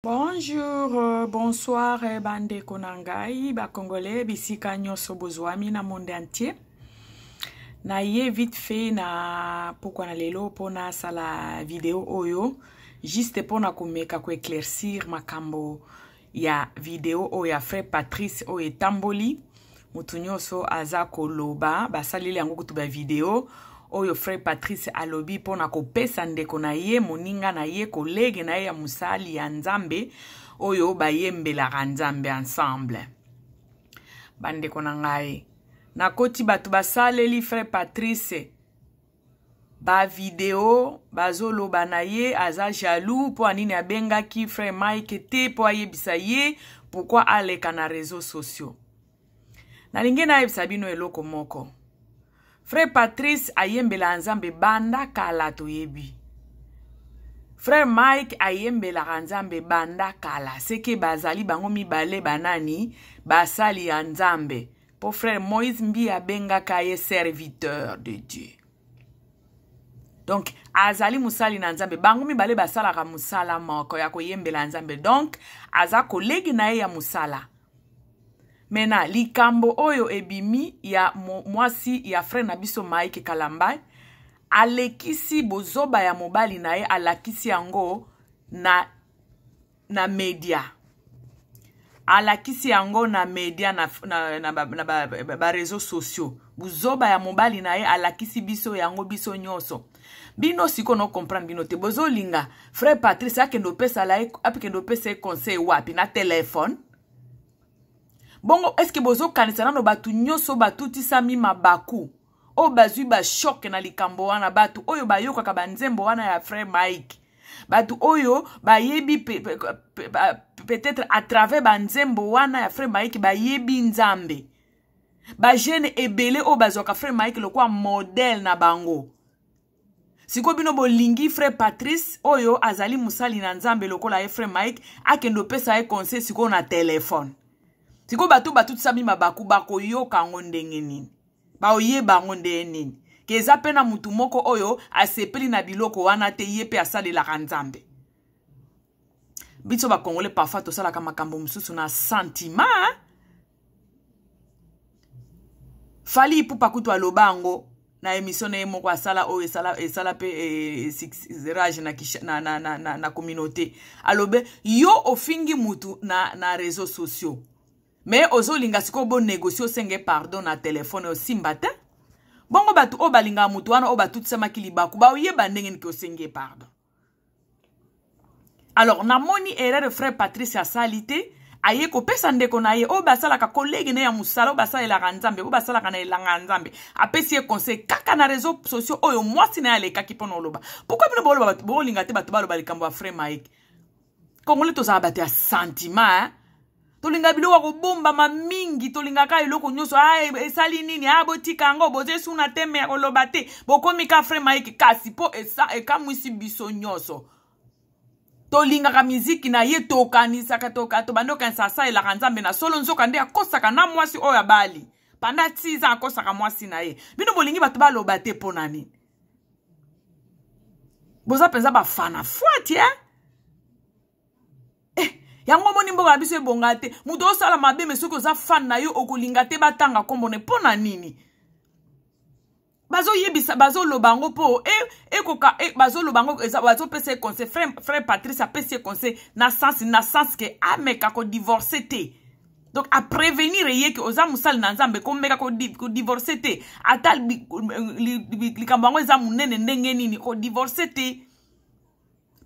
Bonjour, bonsoir, bande konangai, ba congolais, bisika nyoso bozwami na monde entier. Na ye vite fait na pourquoi na lelo pona sala vidéo oyo, juste pona kumeka ko éclaircir makambo ya vidéo oya frère Patrice oye tamboli, mutu nyoso aza koloba, basaleli yango kutuba vidéo. Oyo frère Patrice alobi pona kopesa ndeko na ye moninga na ye collègue na ye ya musali ya nzambe oyo bayembelaka nzambe ensemble. Bandeko na ngai na koti batu basaleli frère Patrice ba video bazoloba na ye aza jaloux po anini abengaki frère Mike te po ayebisa ye pourquoi aleka na réseaux sociaux. Na lingi na yebisa bino eloko moko. Frère Patrice ayembela nzambe banda kala toyebi. Frère Mike ayembela nzambe banda kala. Seke bazali bango mibale banani basali ya nzambe. Po frère Moïse mbi abenga kaye serviteur de Dieu. Donc azali musali na nzambe bango mibale basala ka musala moko ya koyembela nzambe. Donc aza collègue na ye ya musala. Mena likambo oyo ebimi ya mwasi ya frère nabiso Mike Kalambai alekisi bozoba ya mobali na ye alakisi yango na media. Alakisi yango na media na ba réseaux sociaux. Bozoba ya mobali na ye alakisi biso yango biso nyoso. Bino siko no comprendre bino te bozo linga frère Patrice akendo pesa la apikendo pesa conseil wapi na téléphone. Bongo, est-ce que bozo kanisana no batu nyoso batuti sami mabaku? O bazui ba choc na likambo wana batu oyo bayoka ka banzembo wana ya frère Mike. Batu oyo bayebi peut-être à travers banzembo wana ya frère Mike bayebi nzambe. Ba jeune ebele o bazoka frère Mike lokwa modèle na bango. Siko bino bolingi frère Patrice oyo azali musali na nzambe lokola ye frère Mike akendo pesa e conseil siko na téléphone. Siko batu sami mabaku bako yoka ngondenge nini. Ba oyeba ngondenge nini. Keza pena mutu moko oyo asepeli na biloko wana te yepe asali la nzambe. Bitso ba Congolais parfois to sala kama makambo mususu na sentiment. Fali ipupa kutu alobango na émission na moko asala o esala pe rage na communauté. Alobe yo ofingi mutu na réseaux sociaux. Mais ozo linga siko bo négocier senge pardon na téléphone o simbata. Bongo batu o balinga mutu wana o batu tsama kilibaku ba oyeba ndenge nki o senge pardon. Alors na moni erreur de frère Patrice a salité aye ko pesa ndeko na ye o basala ka collègue na ya musala o basala la nzambe o basala ka na la nzambe apesi conseil kaka na réseaux sociaux oyo mwasi na ale kaki pono loba. Pourquoi bino bolo batu bo linga te batu balo balikambo wa frère Mike. Congolais to za bate ya sentiment tolinga biloko kobomba mamingi tolinga ka eloko nyoso esali nini botika ngo boze suna teme ya koloba te bokomi ka frère Mike kasi po eka mwisi biso nyoso tolinga ka miziki na ye tokanisa ka toka to bando kan sasa ela nzambe na solo nzoka nde akosaka na mwasi oya bali panda 6 ans akosaka mwasi na ye bino bolingi batu baloba te pona nini boza penza ba fana fuati yango moni mboka biso ebonga te muto osala mabe mesuko oza fan na yo okolinga te batanga kombo ne pona nini bazo yebisa bazo lobango po ekoka bazo lobango bazo pese conseil frère Patrice a pese conseil na sens que ameka ko divorcer te donc à prévenir ye que oza musali na nzambe ko meka ko divorcer te atal likambango eza munene ndenge nini ko divorcer te.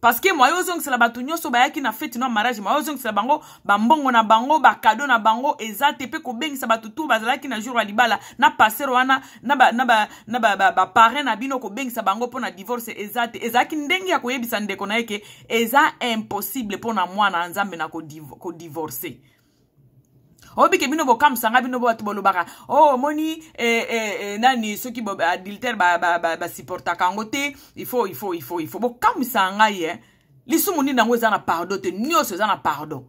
Parce que moi yo zong sala batu nyoso bayaki na fête no mariage moi yo zong sala bango bambongo na bango ba cadeau na bango ezate pe ko bengisa batu tu bazalaki na jour ya libala na passer wana na ba parrain na bino ko bengisa bango pona divorce ezate ezaki ndenge ya koyebisa ndeko na yeke eza impossible pona mwana nzambe na ko divorcer. Obike bino bo kam sanga bino bo batu bolobaka moni nani ceux qui adultère ba supporta kango te il faut bo kam sanga ye lisumu ni nango ezana pardon te nyoso ezana pardon.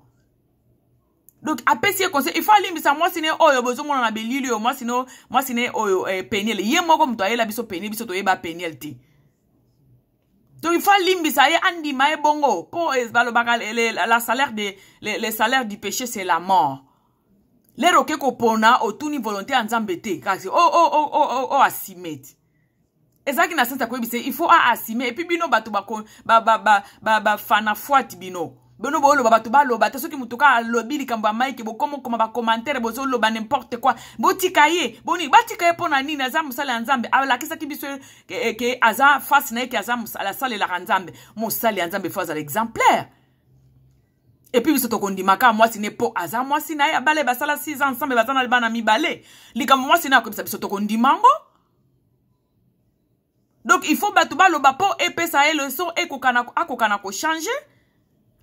Donc apesi conseil il faut alimbisa moi sine oyo bozo mona na belili yo moi sine oyo peniel ye moko mto ayela biso peniel biso to yeba peniel te. Donc il faut limbisa ye andi mae bongo. Pour la salaire les salaires du péché c'est la mort. Les roquets kopona otuni volonté anzambete. Oh asimet. Ezaki na sensa kwebise il faut asimer et puis bino batu ba fana fuati bino. Bino bolo batu ba lo bata soki mutuka lobi likambo ya Mike bo koma ba commentaire bozo lo ba n'importe quoi. Botika ye boni batika ye pona nini aza musala nzambe ala kisa kibiso ke aza face na ke aza musala sale la nzambe musala nzambe faut à l'exemplaire. Et puis biso to kondimaka moi sine po aza moi sina ya bale basala 6 ans ensemble batana bana mi bale likambo moi sina ko biso to kondimango. Donc il faut batuba lo bapo epesa e leçon e kokana ko changer.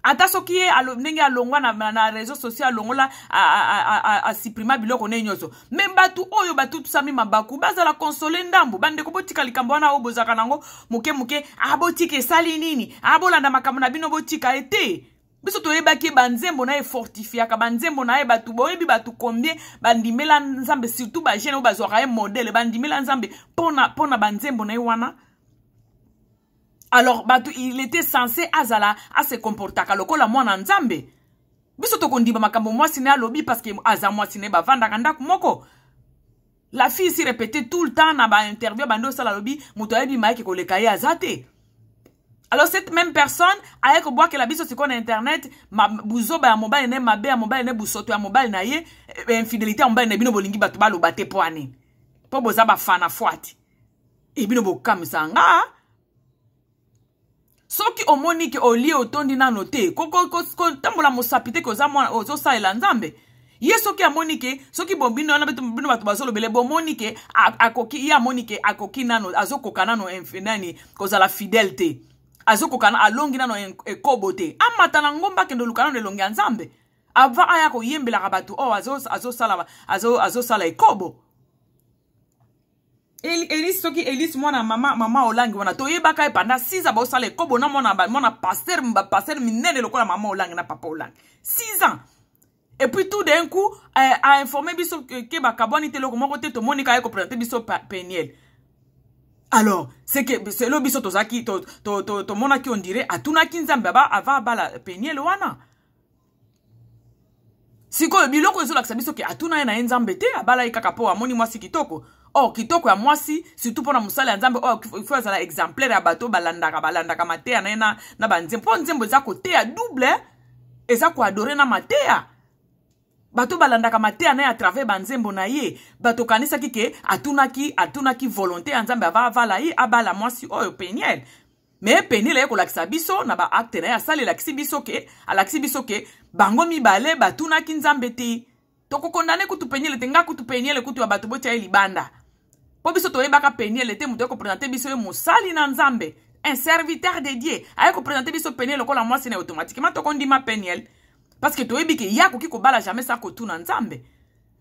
Ata soki ye ndenge alongwa na réseaux sociaux alongola a supprimer biloko ne nyoso. Même batu oyo batu tusami mabaku bazala consoler ndambu bande ko botika likambo wana obozaka nango muke abotike sali nini abolanda makambo na bino botika ete biso toyebaki banzembo na e fortifiaka banzembo na e batu boyebi batu combien bandimela nzambe surtout ba jeune bazwaka e modèle bandimela nzambe pona banzembo na e wana. Alors batu il était censé azala à se comporter lokola mwana nzambe biso to kondima makambo mwasi ne alobi parce que aza mwasi ne bavanda kanda kumoko. La fille s'y répétait tout le temps na ba interview bando sala lobi muto yebi maike koleka ye azate. Alors cette même personne a ko boire que la biso sur internet buzo ba mobile ne mabe ya mobile ne busoto ya mobile na ye infidélité mobile ne bino bolingi batu balo bate poane po boza ba fana fuati e bino bokamisa nga. Soki omoni ke olie otondi na note ko tambola mosapite ko za mwana ozo salela nzambe ye soki amoni ke soki bombino na beto bino batu bazolo bele bomoni ke akoki ya moni ke akoki nano azokoka nano infinani kozala fidélité azokokana alongi nano ekobote amata na ngomba kendo lukana ne longi nzambe ava aya ko yembela batu o azosala ekobo. Elise soki Elise mwana mama olangi wana toyebaka e pendant 6 ans ba osala ekobo na mwana pasteur minene lokola mama olangi na papa olangi 6 ans. Et puis tout d'un coup a informé biso ke ba kaboni te loko moko te to monika e ko présenter biso Peniel. Alors c'est que c'est le biso tozaki to mona ki on dirait atuna kinzambe ba ava bala Peniel wana. Siko biloko ezo lakisa biso ke atuna na nzambe te abala ikaka po amoni mwasi kitoko. Oh kitoko ya mwasi surtout pona musala nzambe il faut azala exemplaire ya bato balandaka matea na banzembo po nzembo za kote ya double eza ko adorer na matea bato balandaka matea na à travers banzembo na ye bato kanisa kike atunaki volonté ya nzambe avala ye abala mwasi oyo Peniel. Mais Peniel e ko lakisa biso na ba acte na ya sale lakisi biso ke bango mibale batunaki nzambe te toko kondane kutu Peniel te nga kutu Peniel kutu ya bato botia libanda. Po biso toyebaka Peniel te muto ko présenter biso e musali na nzambe un serviteur de Dieu aye ko présenter biso Peniel ko la mwasi na automatiquement to kondima Peniel parce que toyebi ke yako ki ko bala jamais sa ko tuna nzambe.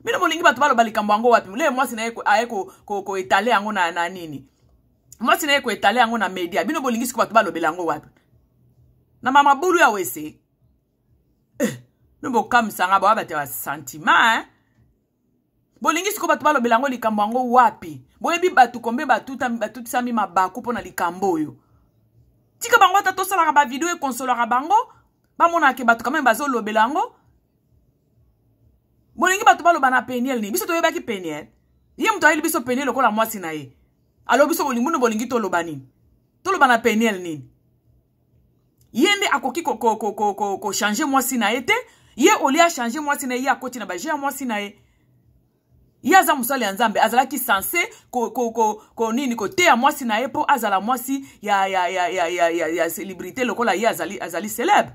Bino molingi bato balo balikambo yango wapi le mwasi na aye ko étaler yango na nini mwasi na ko étaler yango na media bino bolingi siko bato balo belango wapi na mama bulu ya wese Nubo kamsanga ba bate wa sentiment bolingi siko batu balo belango likambo yango wapi boyebi batu kombe batu sami mabaku pona likambo oyo tika bango ta tosala ba video e consolera bango ba mona ke batu quand même bazo lo belango bolingi batu balo bana Peniel ni biso toyeba ki Peniel ye mto ayili biso Peniel lokola mwasi na ye alo biso bolingi to lo bani to lo bana Peniel ni yende akoki ko changer mwasi na ye te ye olia changer mwasi na ye akoti na ba je mwasi na ye yaza musali ya nzambe azalaki censé ko nini ko te ya mwasi na ye po azala mwasi ya célébrité lokola ye azali célèbre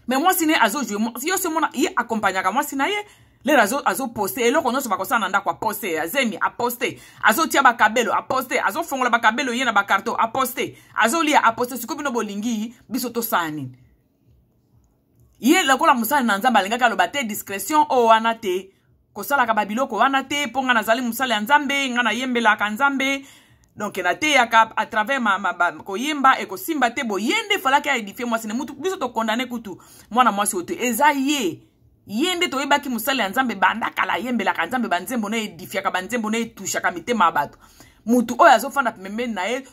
mais mwasi ne azo jouer yo se mona ye accompagnaka mwasi na ye le azo poster eloko nyonso bakosana nda kwa poster azemi a poster azo tia ba kabelo a poster azo fongola ba kabelo ye na ba carton a poster azo lia a poster siko bino bolingi biso to sani ye lokola musali na nzambe alingaka lo bate discrétion o wana te kosala ka babiloko wana te ponga nazali musali ya nzambe nga na yembela ka nzambe donc na te yaka à travers ko yemba e ko simba te bo yende falaka edifier mwasi ne mutu biso to condamner kutu mwana mwasi ote eza ye yende to yebaki musali ya nzambe banda kala yembela ka nzambe banzembo na edifier ka banzembo na etusha ka mitema bato mutu oyo azofanda pembeni na ye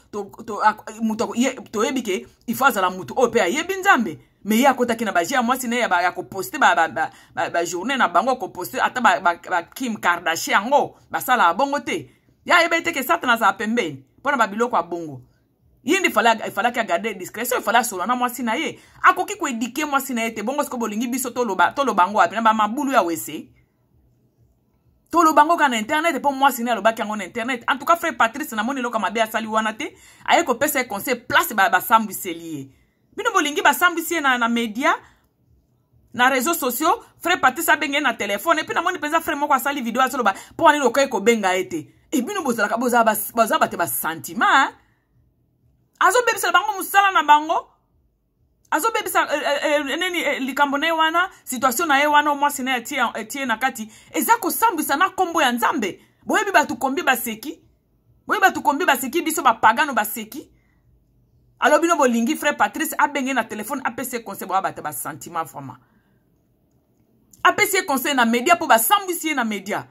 to yebike il faut azala mutu oyo pe ayebi nzambe mais ye akotaki na baje ya mwasi na ye ya koposte ba journée na bango koposte ata ba Kim Kardashian yango basala bongo te ya yeba ite ke Satan azala pembeni mpona babiloko ya bongo yindi falaki agarde discrétion ifala solo na mwasi na ye akoki koedike mwasi na ye te bongo siko bolingi biso toloba ngo api na bamabulu ya wese tolobango ka na internet po mwasi na alobaki yango na internet en tout cas frère Patrice na moni loka mabe asali wana te aye kopesa conseil place basambwiseli ye bino bolingi basambwisi na media na réseaux sociaux frère Patrice abenge na téléphone et puis na moni penza frère moko asali video asoloba po wani lokai kobenga ete e bino bozalaka boza bate ba sentiment azo bebisa bango musala na bango azo bebisa neni likambo na wana situation na ye wana mwasi na etie na kati eza kosambwisa na kombo ya nzambe boyebi batu kombi baseki biso bapagano baseki alors bino bolingi frère Patrice abenge na téléphone apese conseil boya bate ba sentiment vraiment apese conseil na media po basambwisi na media.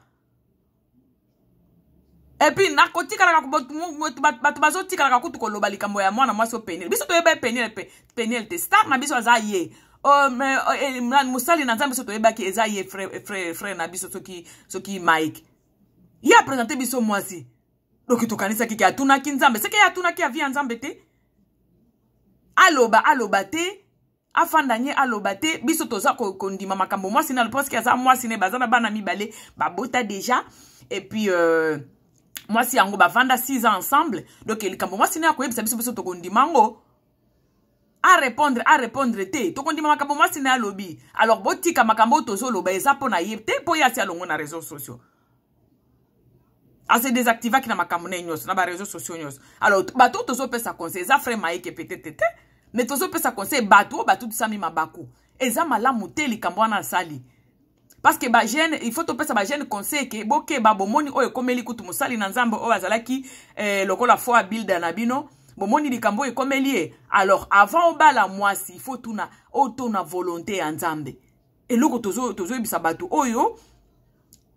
Et puis nakotika la batu bazotika la kutu koloba likambo ya mwana mwasi openel biso toyeba penel te star na biso azaye musali na nzambe biso toyeba ki ezaye frère na biso soki Mike ya présenter biso mwasi donc tokanisa ki atuna ki nzambe seke ya atuna ki avia nzambe te aloba te afandanye aloba te biso toza kondima makambo mwasi na parce que aza mwasi ne bazana bana mibale babota déjà et puis moi si yango bavanda 6 ans ensemble donc likambo moi sina koyebisa biso tokondimango a répondre te tokondima makambo moi sina alobi alors botika makambo tozoloba eza pona yebte po ya si alongo na réseaux sociaux ase désactiva ki na makambo na nyos na ba réseaux sociaux nyos alors bato tozopesa conseil eza frère Mike peut-être mais tozopesa conseil bato tsami mabaku eza malamu te likambo wana sali. Parce que ba jeune il faut topesa ba jeune conseil ke boke ba bomoni oyo komeli kutu musali na nzambe oyo azalaki lokola fois build na bino bomoni likambo e komeli alors avant obala mwasi il faut tuna na volonté ya nzambe eloko tozo ebisa batu oyo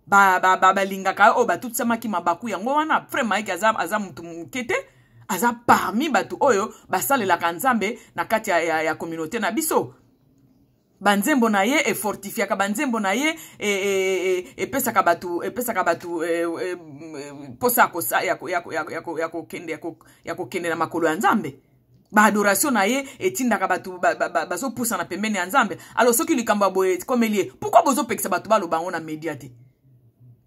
ba lingaka o batu tsamaki mabaku yango wana frère Mike aza mutu mukete aza parmi batu oyo basalelaka nzambe na kati ya communauté na biso. Banzembo na ye fortifiaka banzembo na ye pesaka batu posa kosa ya kokende na makolo ya nzambe ba adoration na ye etindaka batu bazo pousa na pembeni ya nzambe alors soki likambo boye komelie pourquoi bozo pekisa batu balo bango na media te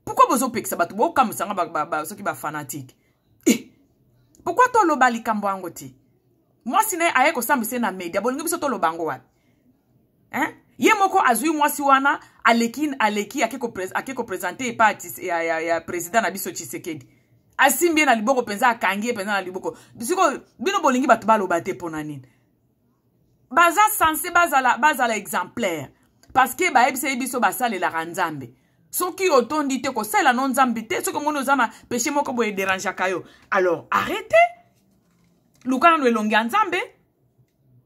pourquoi bozo pekisa batu bo kamusanga soki ba fanatique pourquoi to loba likambo ango te moi sine aye ko sambise na media bolingi biso to lobango wa ye moko azui mwasi wana aleki akeko présenter parti ya président na biso Tshisekedi asimbi na liboko penza akangi penza na liboko bisiko bino bolingi batu baloba te pona nini baza censé bazala exemplaire parce que baebise biso basalela nzambe soki otondi te ko sala non nzambe te soki mono zana péché moko boye dérange kayo alors arrêtez lukana no elongi nzambe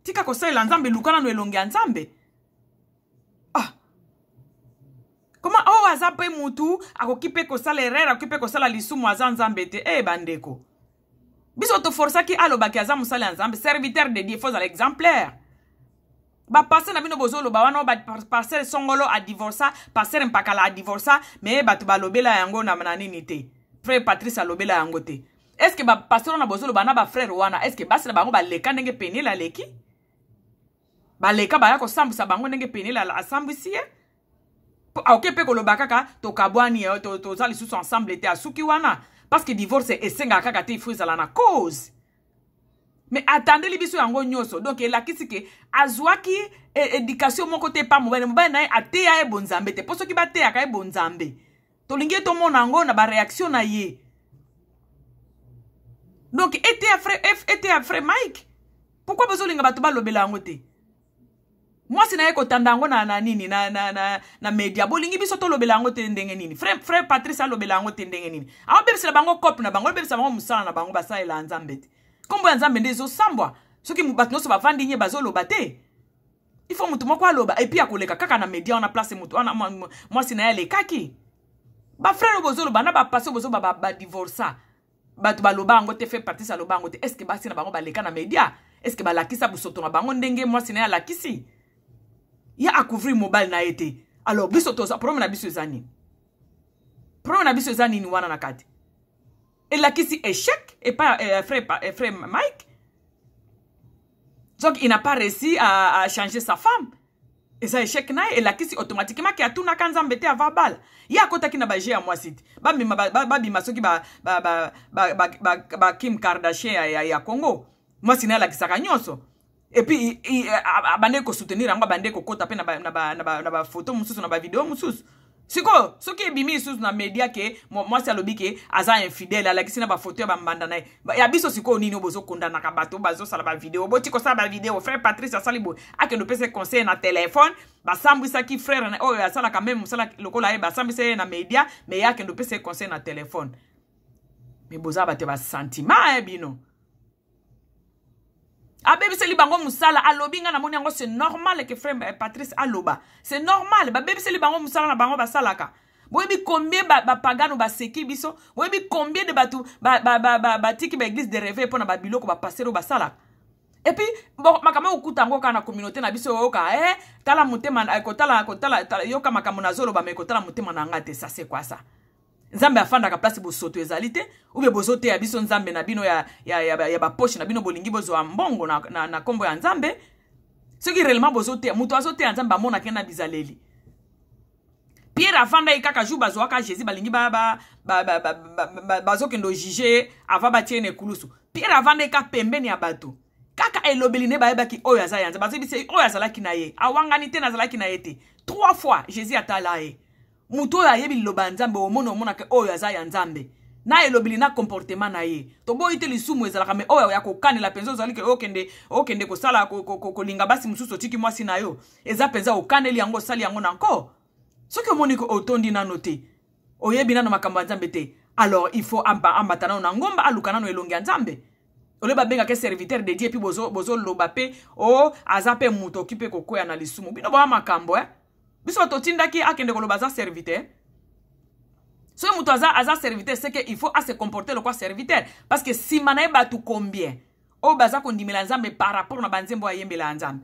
tika ko sala nzambe lukana no elongi nzambe. Comment oh azape mutu akokipe ko sala erreur akokipe ko sala lisumu azanzambe te bandeko biso to força ki aloba ki azamu sala nzambe serviteur de Dieu faut l'exemplaire ba passer na bino bozolo ba wana ba passer songolo a divorça passer mpakala a divorça mais batu balobela yango na nini te frère Patrice alobela yango te est-ce que ba passer na bozolo bana ba frère wana est-ce que basi na bango ba leka ndenge penela leki ba leka ba yako sambusa bango ndenge penela asambwisi ok pe koloba kaka to kabwani to zali sous ensemble te asuki wana parce que divorce esenga kaka te ifo ezala na cause mais attendez libiso yango nyoso donc elakisi ke azwaki éducation moko te pa mobile na ateya bonzambe te poso ki bateya ka bonzambe to lingi to mona ngo na ba réaction na ye donc était à frère Mike pourquoi besoin linga batu ba lobela yango te. Moi si na yeko tandango na nini na media bolingi biso to lobela ngo te ndenge nini frère Patrice a lobela ngo te ndenge nini awo bebisa bango cop na bango bebisa bango musala na bango basalela nzambe te kombo ya nzambe ndezo sambwa soki mubato nyonso bavandi nye bazoloba te il faut mutu moko aloba et puis akoleka kaka na media on a place mutu ona moi si na yale kaki ba frère bozoloba na ba passer bozoba ba divorça bato baloba ngo te fait partie sa loba ngo te. Est-ce que basi na bango baleka na media? Est-ce que balakisa busoto na bango ndenge moi sina ya lakisi? Ya a couvrir mobile na été. Alors biso toza problème na biso zani. Problème na biso zani ni wana na kati. Et lakisi échec et pas frère Mike. Donc il n'a pas réussi à changer sa femme. Et ça échec na et lakisi automatiquement qui a tout na kanzambe te ava bal. Ya kota ki na ba à moi site. Ba bima soki ba Kim Kardashian ya Congo. Moi sina lakisaka nyonso. Et puis bande ko soutenir anga bande ko kota pe na ba photo mususu na ba vidéo mususu. Siko soki bimi susu na media ke moi c'est lobi ke aza infidèle lakisi na ba photo ya ba mbanda na ya biso siko nini obozo konda na kabato bazo sala ba vidéo boti ko sala ba vidéo frère Patrice Salibo ake no pese conseil na téléphone ba sambisa ki frère na oyo asala quand même sala lokola e ba sambisa na media mais yake no pese conseil na téléphone mais boza ba te ba sentiment bino Abebe se li bango musala alobi nga na moni yango c'est normal que frère Patrice aloba. C'est normal. Ba bebe se li bango musala na bango basalaka. Boyebi combien ba pagano ba seki biso? Boyebi combien de batu ba tiki ba église de rêve pour na ba biloko ba passer ba salaka. Et puis bon makama okuta ngo kana communauté na biso oka tala mutema ko tala yoka makamo na zolo ba me ko tala mutema na ngate ça c'est quoi ça? Nzambe afanda ka place bosoto ezalite ou be bozote ya biso nzambe na bino ya ba poche na bino bolingi bozo mbongo na kombo ya nzambe ce qui réellement bozote muto azote ya nzambe amona kena bizaleli Pierre afanda ikaka jou bazo aka Jésus balingi bazokendo juger ava batiene kulusu Pierre afanda ika pembeni ya bato kaka elobeli ne bayebaki oyo aza ya nzambe bazo bise oyo azalaki na ye awangani te nazalaki na ye te 3 fois Jésus atala ye muto ya yebi loba nzambe omona ke oyo aza ya nzambe na elobili na comportement na ye to boyite lisumu ezalaka me oyo ya kokanela penzo ozali ke okende ko sala ko linga basi mususu tiki mwasi na yo eza penza okaneli yango sali yango nanko soki omoni ko otondi na note oyebi na makambo nzambe te alors il faut ambatana na ngomba alukana no elongi nzambe oleba benga ke serviteur de Dieu puis bozo loba pe o azape muto kipe kokoya na lisumu bino ba makambo biso totinda ki akende koloba za serviteur so muto aza serviteur c'est que il faut se comporter le quoi serviteur parce que si manaye batu combien o baza kondimela nzambe par rapport na banzembo ayembela nzambe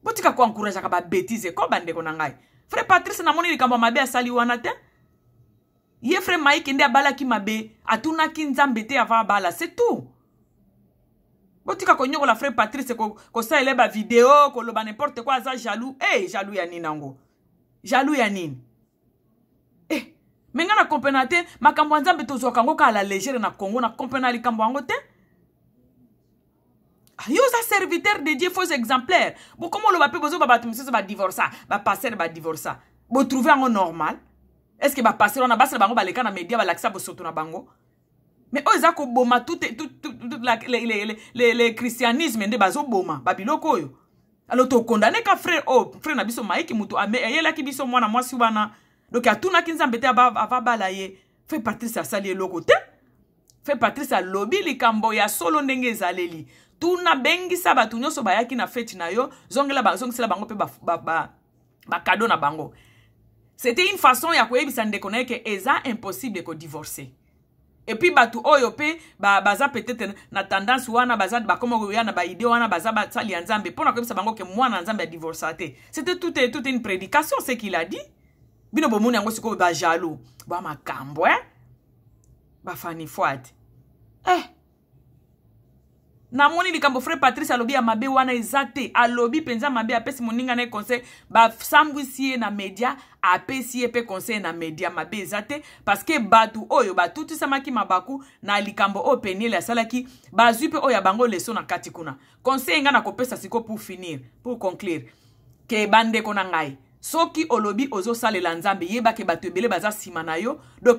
botika ko encourager ka ba bêtise ko bande ko nangai frère Patrice na moni likambo mabe asali wana te ye frère Mike ndi abala ki mabe atuna ki nzambe te ava bala c'est tout botika ko nyoko la frère Patrice ko sa eleba vidéo ko loba n'importe quoi za jaloux jaloux ya nini nango jaloux ya nini menga na kompenate makambo nzambe tozoka ngo ka la légère na Congo na kompena likambo ngo te yo sa serviteur de Dieu faux exemplaire bo comment loba pe bozo ba batu msese ba divorça ba passer ba divorça bo trouver ngo normal est-ce que ba passer on a basa bango baleka na media balakisa bo soto na bango mais oza ko boma tout les christianisme nde bazo boma babiloko oyo alors to condamner ka frère frère na biso Mike mutu ayela ki biso mwana mwasi wana donc atuna ki nzambe te ava balaye fait Patrice asali eloko te fait Patrice a lobby likambo ya solo ndenge ezaleli tuna bengisa batu nyonso bayaki na fête na yo zongisela bango pe ba cadeau na bango c'était une façon ya koyebisa ndeko na ke eza impossible ko divorcer. Et puis batu oyo pe baza peut-être na tendance wana baza ba komo ya na ba idée wana baza ba sali nzambe pona ko bisa bango ke mwana nzambe a divorcé. C'était toute une prédication ce qu'il a dit. Bino bomoni yango siko ba jaloux ba makambo ba fani fuat na moni likambo frère Patrice alobi ya mabe wana ezate alobi penza mabe apesi moninga na conseil ba sambwisi na media apesi pe conseil na media mabe ezate parce que batu oyo batuti samaki mabaku na likambo o penile asalaki bazupe oyo bango leso na kati kuna conseil nga na kopesa siko pour finir pour conclure ke bande kona ngai soki olobi ozo salela nzambe yeba ke batu ebele baza sima na yo donc